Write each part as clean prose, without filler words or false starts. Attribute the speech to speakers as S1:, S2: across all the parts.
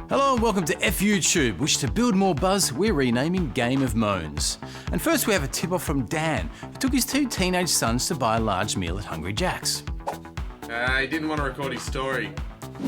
S1: Hello and welcome to FUTube, which to build more buzz, we're renaming Game of Moans. And first we have a tip-off from Dan, who took his 2 teenage sons to buy a large meal at Hungry Jack's.
S2: He didn't want to record his story.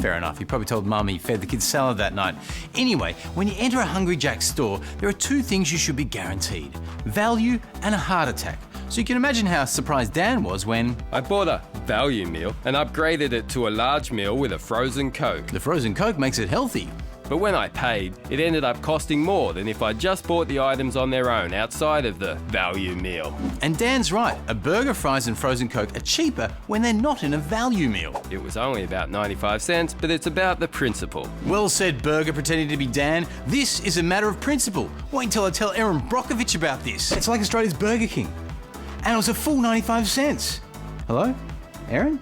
S1: Fair enough, he probably told Mum he fed the kids salad that night. Anyway, when you enter a Hungry Jack's store, there are 2 things you should be guaranteed: value and a heart attack. So you can imagine how surprised Dan was when
S3: I bought a value meal and upgraded it to a large meal with a frozen Coke.
S1: the frozen Coke makes it healthy.
S3: But when I paid, it ended up costing more than if I just bought the items on their own outside of the value meal.
S1: And Dan's right, a burger, fries and frozen Coke are cheaper when they're not in a value meal.
S3: It was only about 95 cents, but it's about the principle.
S1: Well said, Burger, pretending to be Dan. This is a matter of principle. Wait until I tell Aaron Brockovich about this. It's like Australia's Burger King. And it was a full 95 cents. Hello? Aaron?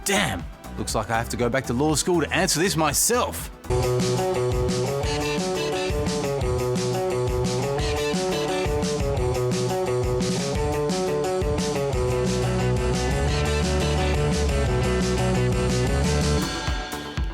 S1: Damn, looks like I have to go back to law school to answer this myself.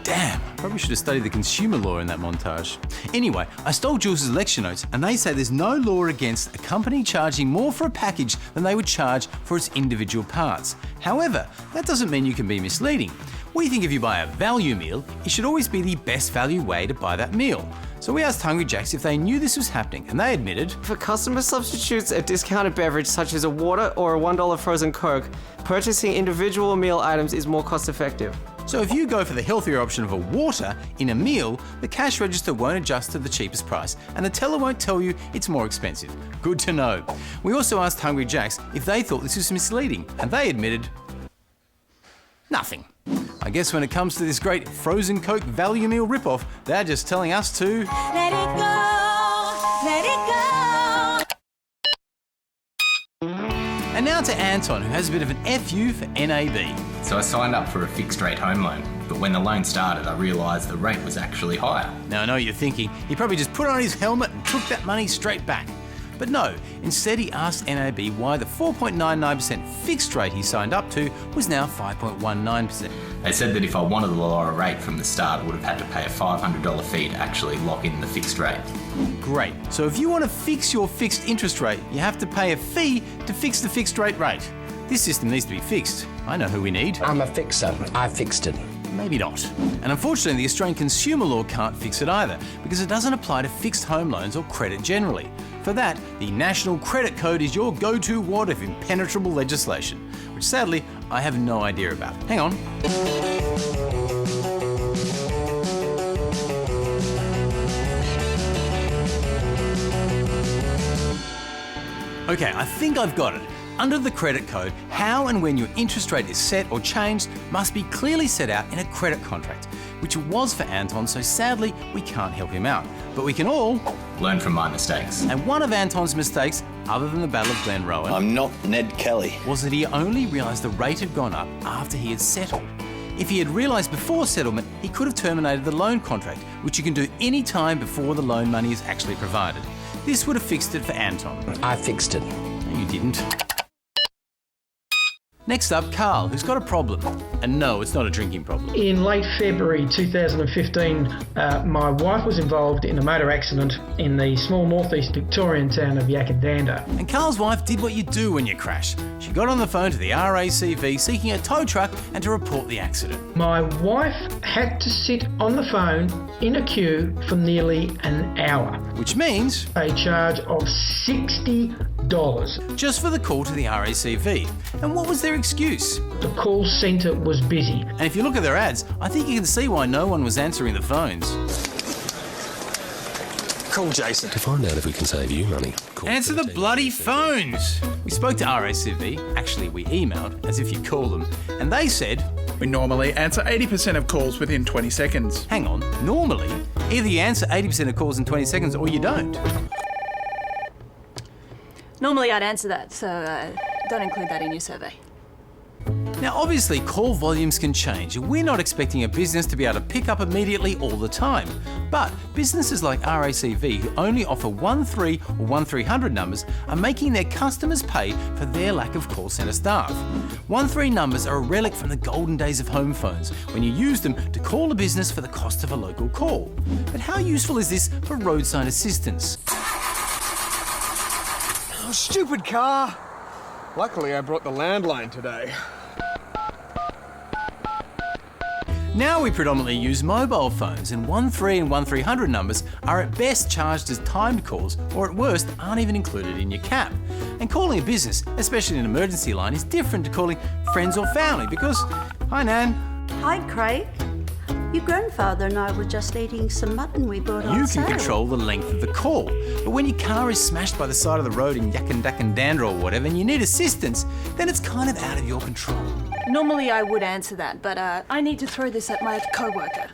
S1: Damn, probably should have studied the consumer law in that montage. Anyway, I stole Jules' lecture notes and they say there's no law against a company charging more for a package than they would charge for its individual parts. However, that doesn't mean you can be misleading. We think if you buy a value meal, it should always be the best value way to buy that meal. So we asked Hungry Jack's if they knew this was happening, and they admitted,
S4: If a customer substitutes a discounted beverage such as a water or a $1 frozen Coke, purchasing individual meal items is more cost effective.
S1: so if you go for the healthier option of a water in a meal, the cash register won't adjust to the cheapest price, and the teller won't tell you it's more expensive. Good to know. We also asked Hungry Jack's if they thought this was misleading, and they admitted, nothing. I guess when it comes to this great frozen Coke value meal ripoff, they're just telling us to
S5: Let it go, let it go.
S1: And now to Anton, who has a bit of an FU for NAB.
S6: So I signed up for a fixed rate home loan, but when the loan started, I realised the rate was actually higher.
S1: Now I know what you're thinking, he probably just put on his helmet and took that money straight back. But no, instead he asked NAB why the 4.99% fixed rate he signed up to was now 5.19%.
S6: They said that if I wanted a lower rate from the start, I would have had to pay a $500 fee to actually lock in the fixed rate.
S1: Great. So if you want to fix your fixed interest rate, you have to pay a fee to fix the fixed rate rate. This system needs to be fixed. I know who we need.
S7: I'm a fixer. I fixed it.
S1: Maybe not. And unfortunately, the Australian consumer law can't fix it either, because it doesn't apply to fixed home loans or credit generally. For that, the National Credit Code is your go-to wad of impenetrable legislation, which sadly, I have no idea about. Hang on. Okay, I think I've got it. Under the credit code, how and when your interest rate is set or changed must be clearly set out in a credit contract, which it was for Anton, so sadly we can't help him out. But we can all
S6: Learn from my mistakes.
S1: And one of Anton's mistakes, other than the Battle of Glenrowan,
S7: I'm not Ned Kelly.
S1: was that he only realised the rate had gone up after he had settled. If he had realised before settlement, he could have terminated the loan contract, which you can do any time before the loan money is actually provided. This would have fixed it for Anton.
S7: I fixed it.
S1: No, you didn't. Next up, Carl, who's got a problem. And no, it's not a drinking problem.
S8: In late February 2015, my wife was involved in a motor accident in the small northeast Victorian town of Yakadanda.
S1: And Carl's wife did what you do when you crash. She got on the phone to the RACV seeking a tow truck and to report the accident.
S8: My wife had to sit on the phone in a queue for nearly an hour.
S1: Which means
S8: A charge of $60.
S1: just for the call to the RACV. And what was their excuse?
S8: The call centre was busy.
S1: And if you look at their ads, I think you can see why no one was answering the phones.
S7: Call Jason.
S9: To find out if we can save you money, call
S1: Answer the
S9: 13
S1: bloody phones! We spoke to RACV, actually we emailed, as if you'd call them, and they said,
S2: We normally answer 80% of calls within 20 seconds.
S1: hang on, normally, either you answer 80% of calls in 20 seconds or you don't.
S5: Normally I'd answer that, so don't include that in your survey.
S1: Now obviously call volumes can change and we're not expecting a business to be able to pick up immediately all the time. But businesses like RACV who only offer 13 or 1300 numbers are making their customers pay for their lack of call centre staff. 13 numbers are a relic from the golden days of home phones when you used them to call a business for the cost of a local call. But how useful is this for roadside assistance?
S10: Oh, stupid car! Luckily I brought the landline today.
S1: Now we predominantly use mobile phones and 13 and 1300 numbers are at best charged as timed calls or at worst aren't even included in your cap. And calling a business, especially an emergency line, is different to calling friends or family because, hi Nan.
S11: Hi Craig. Your grandfather and I were just eating some mutton we bought on
S1: You
S11: sale.
S1: can control the length of the call, but when your car is smashed by the side of the road in Yakandakandandra or whatever and you need assistance, then it's kind of out of your control.
S12: Normally I would answer that, but I need to throw this at my co-worker.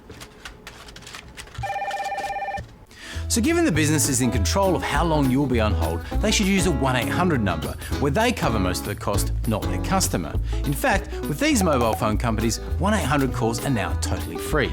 S1: So given the business is in control of how long you'll be on hold, they should use a 1-800 number where they cover most of the cost, not their customer. In fact, with these mobile phone companies, 1-800 calls are now totally free.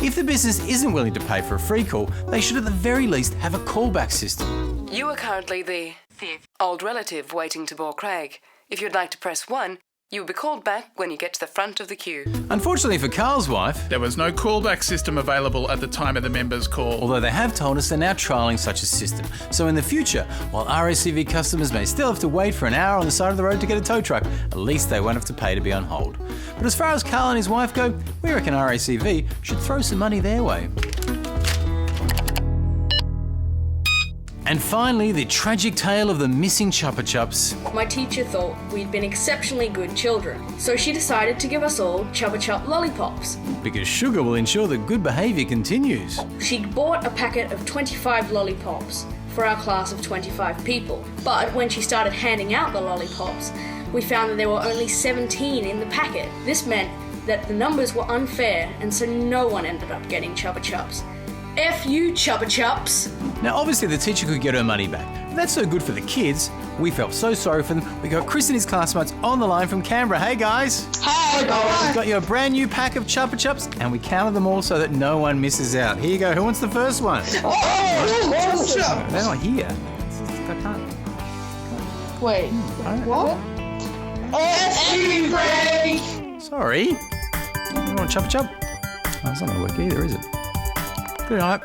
S1: If the business isn't willing to pay for a free call, they should at the very least have a callback system.
S13: You are currently the fifth old relative waiting to bore Craig. If you'd like to press 1, you will be called back when you get to the front of the queue.
S1: Unfortunately for Carl's wife,
S2: there was no callback system available at the time of the member's call.
S1: Although they have told us they're now trialling such a system. So in the future, while RACV customers may still have to wait for an hour on the side of the road to get a tow truck, at least they won't have to pay to be on hold. But as far as Carl and his wife go, we reckon RACV should throw some money their way. And finally, the tragic tale of the missing Chupa Chups.
S14: My teacher thought we'd been exceptionally good children, so she decided to give us all Chupa Chup lollipops.
S1: Because sugar will ensure that good behaviour continues.
S14: She bought a packet of 25 lollipops for our class of 25 people, but when she started handing out the lollipops, we found that there were only 17 in the packet. This meant that the numbers were unfair, and so no one ended up getting Chupa Chups. F you, Chupa Chups!
S1: Now obviously the teacher could get her money back, but that's so good for the kids. We felt so sorry for them. We got Chris and his classmates on the line from Canberra. Hey guys!
S15: Hey guys!
S1: We got you a brand new pack of Chupa Chups and we counted them all so that no one misses out. Here you go, who wants the first one?
S15: Oh,
S1: they're not here. I can't.
S15: Wait, what? F you, Craig!
S1: Sorry. You want a Chupa Chup? Oh, it's not going to work either, is it? Good night.